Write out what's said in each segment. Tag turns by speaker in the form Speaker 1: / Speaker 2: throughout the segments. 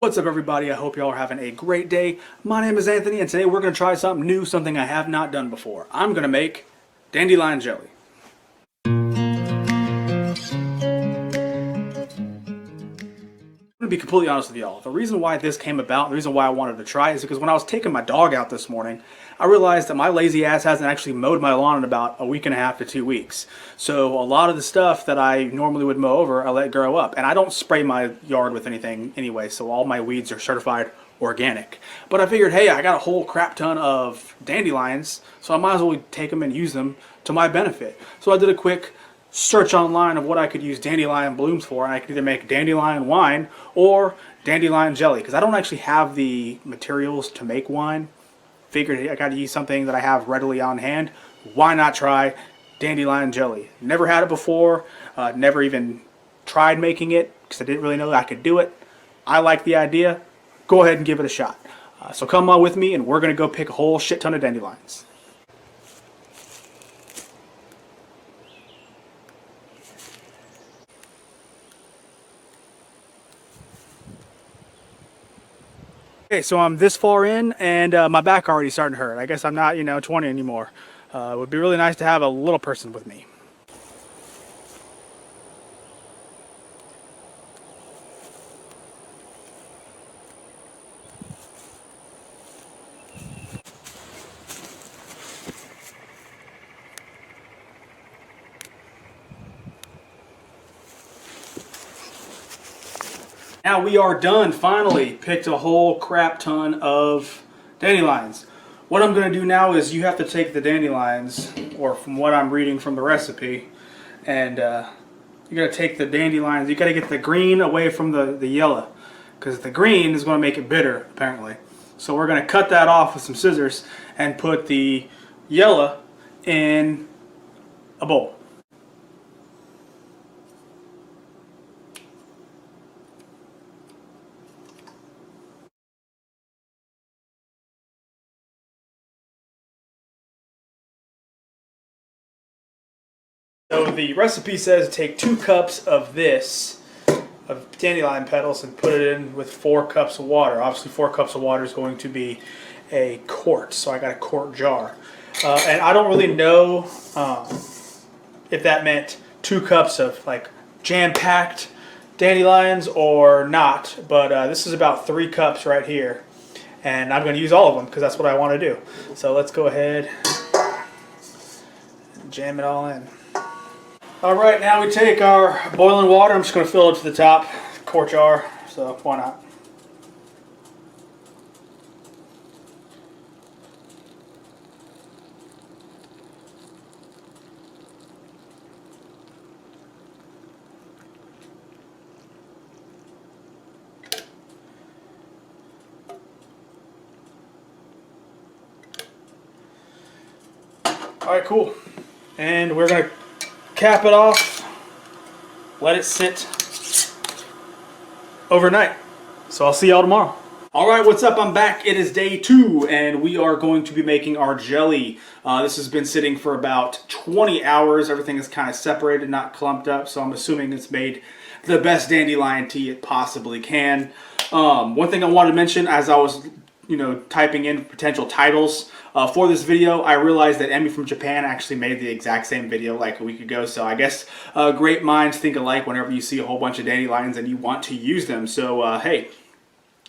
Speaker 1: What's up everybody, I hope y'all are having a great day. My name is Anthony and today we're going to try something new, something I have not done before. I'm going to make dandelion jelly. I'm going to be completely honest with y'all. The reason why this came about, the reason why I wanted to try it is because when I was taking my dog out this morning, I realized that my lazy ass hasn't actually mowed my lawn in about a week and a half to 2 weeks. So a lot of the stuff that I normally would mow over, I let grow up. And I don't spray my yard with anything anyway, so all my weeds are certified organic. But I figured, hey, I got a whole crap ton of dandelions, so I might as well take them and use them to my benefit. So I did a quick search online of what I could use dandelion blooms for, and I could either make dandelion wine or dandelion jelly, because I don't actually have the materials to make wine. Figured I got to use something that I have readily on hand. Why not try dandelion jelly? Never had it before, never even tried making it because I didn't really know that I could do it. I like the idea. Go ahead and give it a shot. So come on with me and we're going to go pick a whole shit ton of dandelions. Okay, so I'm this far in and my back already starting to hurt. I guess I'm not, 20 anymore. It would be really nice to have a little person with me. Now we are done, finally. Picked a whole crap ton of dandelions. What I'm going to do now is you have to take the dandelions, or from what I'm reading from the recipe, and you're going to take the dandelions, you got to get the green away from the yellow, because the green is going to make it bitter, apparently. So we're going to cut that off with some scissors and put the yellow in a bowl. So the recipe says take 2 cups of this, of dandelion petals, and put it in with 4 cups of water. Obviously 4 cups of water is going to be a quart, so I got a quart jar. And I don't really know if that meant 2 cups of like jam-packed dandelions or not, but this is about 3 cups right here. And I'm going to use all of them because that's what I want to do. So let's go ahead and jam it all in. Alright, now we take our boiling water. I'm just going to fill it to the top, quart jar, so why not? Alright, cool. And we're going to cap it off, let it sit overnight. So I'll see y'all tomorrow. Alright, what's up? I'm back. It is day 2 and we are going to be making our jelly. This has been sitting for about 20 hours. Everything is kind of separated, not clumped up, so I'm assuming it's made the best dandelion tea it possibly can. One thing I wanted to mention as I was typing in potential titles for this video, I realized that Emmy from Japan actually made the exact same video like a week ago. So I guess great minds think alike whenever you see a whole bunch of dandelions and you want to use them. So hey,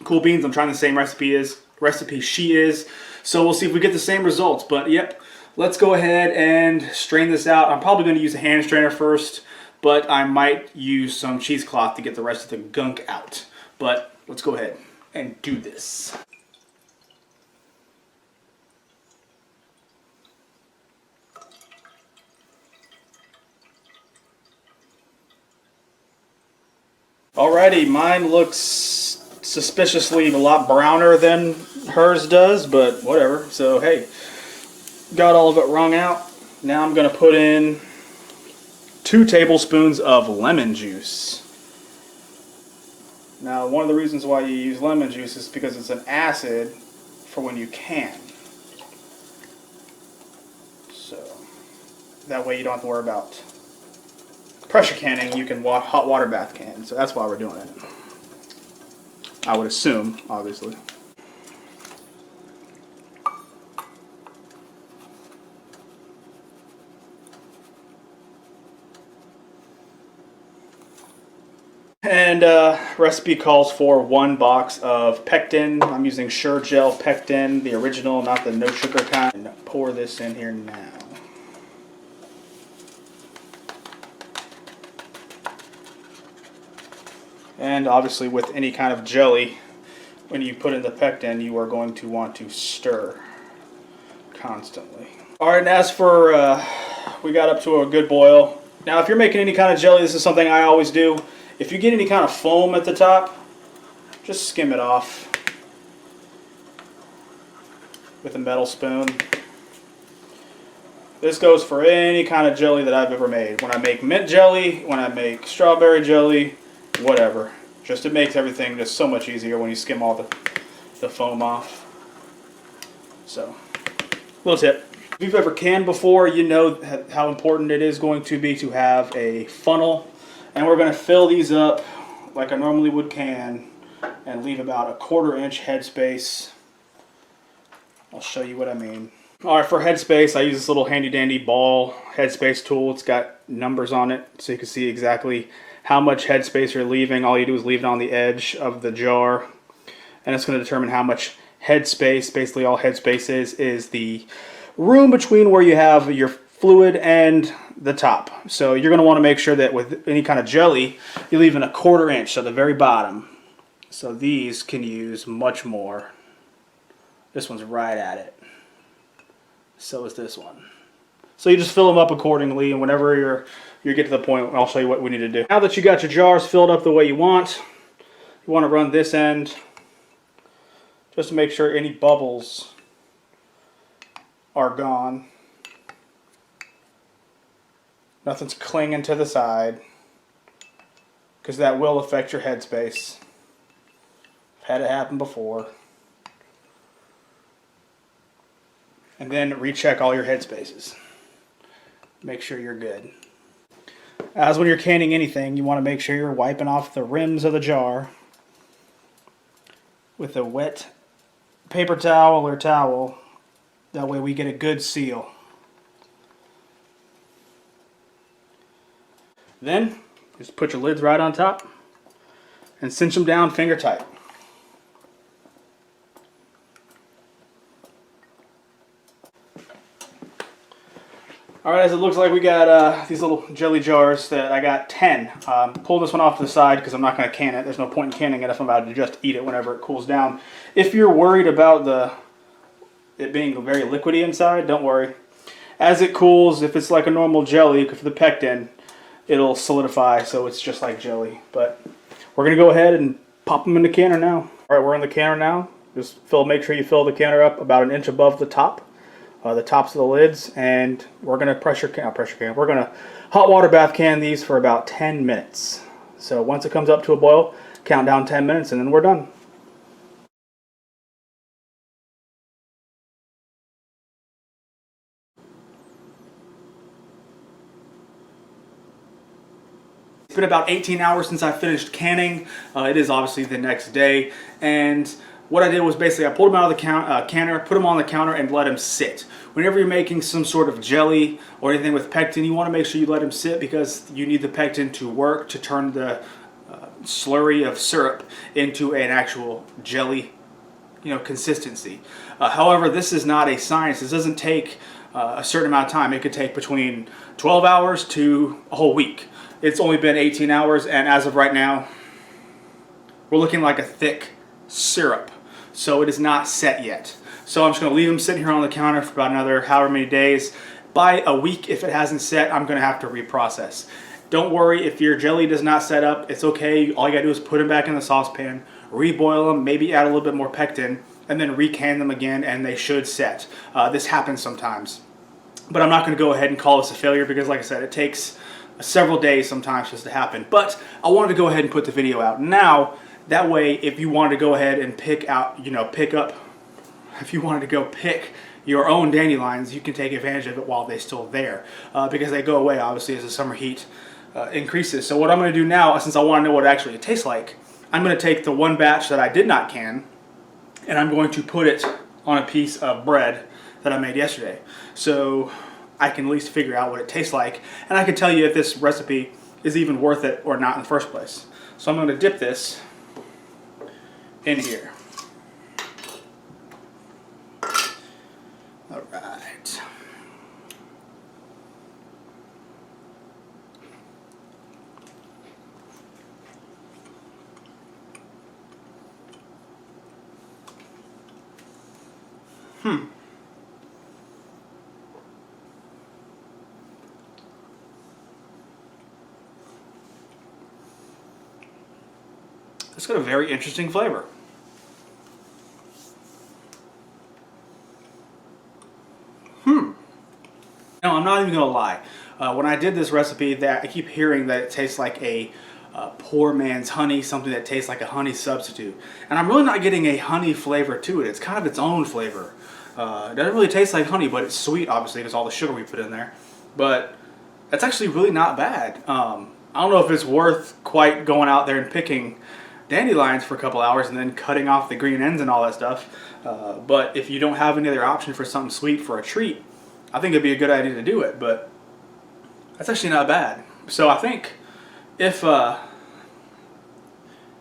Speaker 1: cool beans. I'm trying the same recipe she is. So we'll see if we get the same results. But yep, let's go ahead and strain this out. I'm probably going to use a hand strainer first, but I might use some cheesecloth to get the rest of the gunk out. But let's go ahead and do this. Alrighty, mine looks suspiciously a lot browner than hers does, but whatever. So hey, got all of it wrung out. Now I'm going to put in 2 tablespoons of lemon juice. Now one of the reasons why you use lemon juice is because it's an acid for when you can. So that way you don't have to worry about pressure canning. You can hot water bath can. So that's why we're doing it. I would assume, obviously. And recipe calls for 1 box of pectin. I'm using Sure Gel pectin, the original, not the no sugar kind. And pour this in here now. And obviously with any kind of jelly, when you put in the pectin, you are going to want to stir constantly. Alright, and as for, we got up to a good boil. Now if you're making any kind of jelly, this is something I always do. If you get any kind of foam at the top, just skim it off with a metal spoon. This goes for any kind of jelly that I've ever made. When I make mint jelly, when I make strawberry jelly, whatever. Just it makes everything just so much easier when you skim all the foam off. So, little tip. If you've ever canned before, you know how important it is going to be to have a funnel. And we're going to fill these up like I normally would can and leave about a 1/4 inch headspace. I'll show you what I mean. Alright, for headspace, I use this little handy dandy ball headspace tool. It's got numbers on it so you can see exactly how much headspace you're leaving. All you do is leave it on the edge of the jar. And it's going to determine how much headspace, basically all headspace is the room between where you have your fluid and the top. So you're going to want to make sure that with any kind of jelly, you're leaving a 1/4 inch at the very bottom. So these can use much more. This one's right at it. So is this one. So you just fill them up accordingly, and whenever you get to the point, I'll show you what we need to do. Now that you got your jars filled up the way you want to run this end just to make sure any bubbles are gone. Nothing's clinging to the side, because that will affect your headspace. I've had it happen before. And then recheck all your headspaces. Make sure you're good. As when you're canning anything, you want to make sure you're wiping off the rims of the jar with a wet paper towel or towel. That way we get a good seal. Then, just put your lids right on top and cinch them down finger tight. Alright, as it looks like we got these little jelly jars that I got 10. Pull this one off to the side because I'm not going to can it. There's no point in canning it if I'm about to just eat it whenever it cools down. If you're worried about it being very liquidy inside, don't worry. As it cools, if it's like a normal jelly, for the pectin, it'll solidify so it's just like jelly. But we're going to go ahead and pop them in the canner now. Alright, we're in the canner now. Just make sure you fill the canner up about 1 inch above the top. The tops of the lids, and we're going to we're going to hot water bath can these for about 10 minutes. So once it comes up to a boil, count down 10 minutes and then we're done. It's been about 18 hours since I finished canning. It is obviously the next day, and what I did was basically I pulled them out of the canner, put them on the counter, and let them sit. Whenever you're making some sort of jelly or anything with pectin, you want to make sure you let them sit because you need the pectin to work to turn the slurry of syrup into an actual jelly, consistency. However, this is not a science. This doesn't take a certain amount of time. It could take between 12 hours to a whole week. It's only been 18 hours, and as of right now, we're looking like a thick syrup. So it is not set yet. So I'm just going to leave them sitting here on the counter for about another however many days. By a week, if it hasn't set, I'm going to have to reprocess. Don't worry if your jelly does not set up. It's okay. All you got to do is put them back in the saucepan, reboil them, maybe add a little bit more pectin, and then recan them again, and they should set. This happens sometimes. But I'm not going to go ahead and call this a failure because, like I said, it takes several days sometimes just to happen. But I wanted to go ahead and put the video out now. That way, if you wanted to go ahead and pick your own dandelions, you can take advantage of it while they're still there, because they go away obviously as the summer heat increases. So what I'm going to do now, since I want to know what actually it tastes like, I'm going to take the one batch that I did not can, and I'm going to put it on a piece of bread that I made yesterday. So I can at least figure out what it tastes like, and I can tell you if this recipe is even worth it or not in the first place. So I'm going to dip this in here. All right. It's got a very interesting flavor. No, I'm not even gonna lie. When I did this recipe, I keep hearing that it tastes like a poor man's honey, something that tastes like a honey substitute, and I'm really not getting a honey flavor to it. It's kind of its own flavor. It doesn't really taste like honey, but it's sweet, obviously, because all the sugar we put in there. But it's actually really not bad. I don't know if it's worth quite going out there and picking dandelions for a couple hours and then cutting off the green ends and all that stuff. But if you don't have any other option for something sweet for a treat, I think it'd be a good idea to do it. But that's actually not bad. So I think if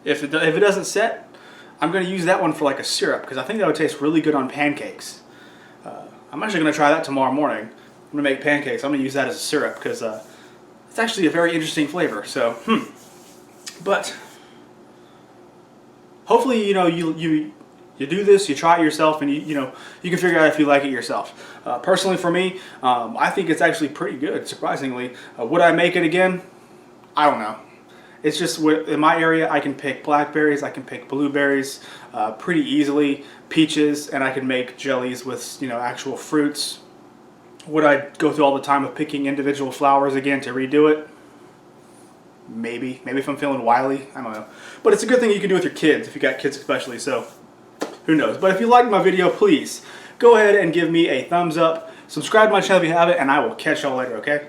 Speaker 1: it doesn't set, I'm going to use that one for like a syrup, because I think that would taste really good on pancakes. I'm actually going to try that tomorrow morning. I'm going to make pancakes. I'm going to use that as a syrup because it's actually a very interesting flavor. So, but hopefully, you do this, you try it yourself, and you can figure out if you like it yourself. Personally, for me, I think it's actually pretty good. Surprisingly, would I make it again? I don't know. It's just in my area, I can pick blackberries, I can pick blueberries pretty easily, peaches, and I can make jellies with actual fruits. Would I go through all the time of picking individual flowers again to redo it? Maybe if I'm feeling wily, I don't know. But it's a good thing you can do with your kids, if you got kids especially, so who knows. But if you liked my video, please go ahead and give me a thumbs up, subscribe to my channel if you haven't, and I will catch y'all later, okay?